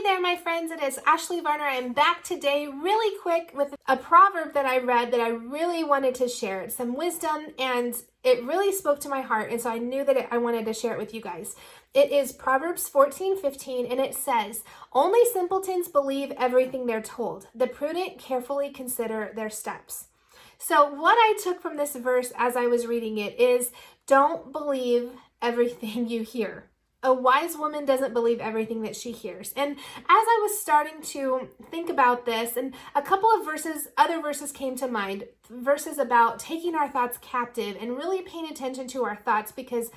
there, my friends. It is Ashley Varner. I'm back today really quick with a proverb that I read that I really wanted to share. It's some wisdom and it really spoke to my heart, and so I knew that I wanted to share it with you guys. It is Proverbs 14:15, and it says, "Only simpletons believe everything they're told. The prudent carefully consider their steps." So what I took from this verse as I was reading it is, don't believe everything you hear. A wise woman doesn't believe everything that she hears. And as I was starting to think about this, and a couple of other verses came to mind, verses about taking our thoughts captive and really paying attention to our thoughts, because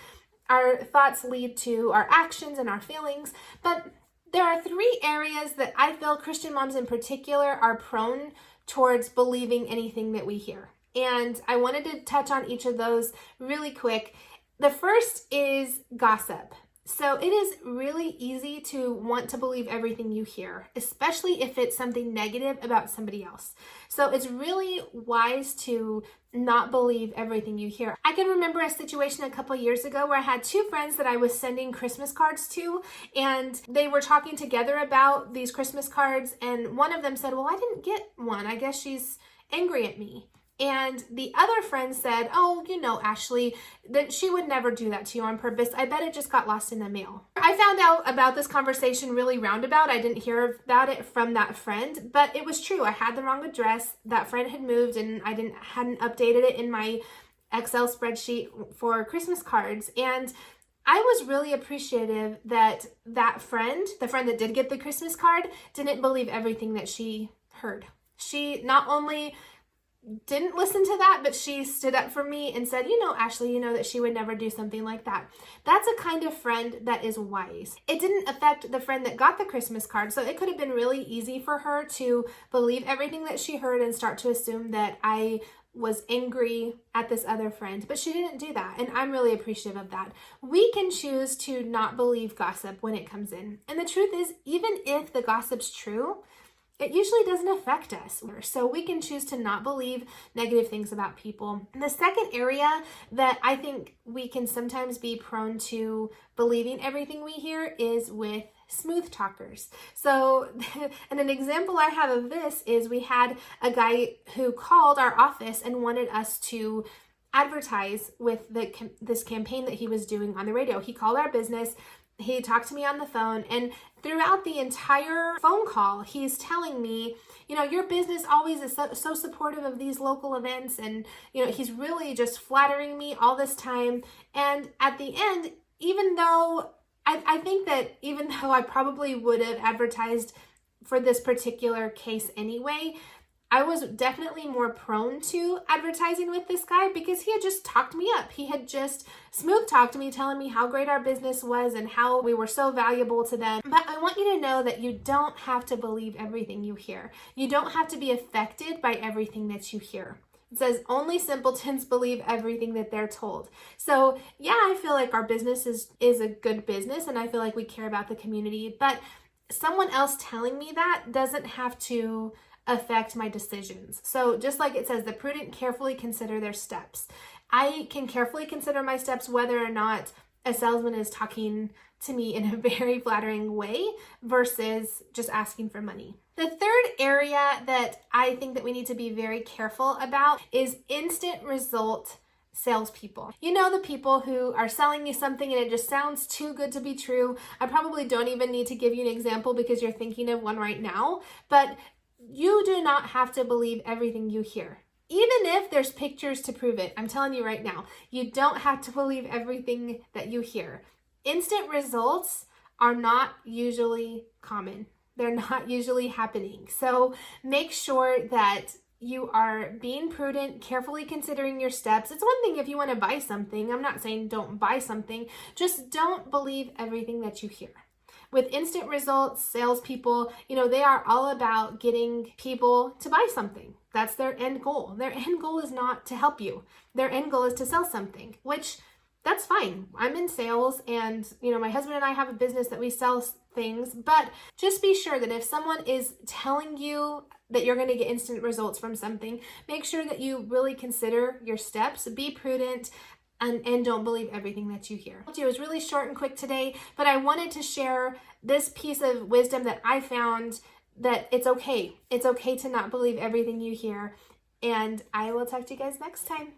our thoughts lead to our actions and our feelings. But there are three areas that I feel Christian moms in particular are prone towards believing anything that we hear. And I wanted to touch on each of those really quick. The first is gossip. So it is really easy to want to believe everything you hear, especially if it's something negative about somebody else. So it's really wise to not believe everything you hear. I can remember a situation a couple years ago where I had two friends that I was sending Christmas cards to, and they were talking together about these Christmas cards, and one of them said, "Well, I didn't get one. I guess she's angry at me." And the other friend said, "Oh, Ashley, that she would never do that to you on purpose. I bet it just got lost in the mail." I found out about this conversation really roundabout. I didn't hear about it from that friend, but it was true. I had the wrong address. That friend had moved, and I hadn't updated it in my Excel spreadsheet for Christmas cards. And I was really appreciative that that friend, the friend that did get the Christmas card, didn't believe everything that she heard. She not only didn't listen to that, but she stood up for me and said, "Ashley, that she would never do something like that." That's a kind of friend that is wise. It didn't affect the friend that got the Christmas card, so it could have been really easy for her to believe everything that she heard and start to assume that I was angry at this other friend, but she didn't do that, and I'm really appreciative of that. We can choose to not believe gossip when it comes in, and the truth is, even if the gossip's true, it usually doesn't affect us. So we can choose to not believe negative things about people. And the second area that I think we can sometimes be prone to believing everything we hear is with smooth talkers. So, and an example I have of this is we had a guy who called our office and wanted us to advertise with this campaign that he was doing on the radio. He called our business. He talked to me on the phone, and throughout the entire phone call, he's telling me, your business always is so supportive of these local events, and, he's really just flattering me all this time. And at the end, even though I think that even though I probably would have advertised for this particular case anyway, I was definitely more prone to advertising with this guy because he had just talked me up. He had just smooth talked me, telling me how great our business was and how we were so valuable to them. But I want you to know that you don't have to believe everything you hear. You don't have to be affected by everything that you hear. It says only simpletons believe everything that they're told. So yeah, I feel like our business is a good business, and I feel like we care about the community, but someone else telling me that doesn't have to affect my decisions. So just like it says, the prudent carefully consider their steps. I can carefully consider my steps whether or not a salesman is talking to me in a very flattering way versus just asking for money. The third area that I think that we need to be very careful about is instant result salespeople. The people who are selling you something and it just sounds too good to be true. I probably don't even need to give you an example because you're thinking of one right now, but you do not have to believe everything you hear. Even if there's pictures to prove it, I'm telling you right now, you don't have to believe everything that you hear. Instant results are not usually common. They're not usually happening. So make sure that you are being prudent, carefully considering your steps. It's one thing if you want to buy something. I'm not saying don't buy something. Just don't believe everything that you hear. With instant results, salespeople, they are all about getting people to buy something. That's their end goal. Their end goal is not to help you. Their end goal is to sell something, which that's fine. I'm in sales, and my husband and I have a business that we sell things, but just be sure that if someone is telling you that you're going to get instant results from something, make sure that you really consider your steps, be prudent, and don't believe everything that you hear. It was really short and quick today, but I wanted to share this piece of wisdom that I found, that it's okay. It's okay to not believe everything you hear. And I will talk to you guys next time.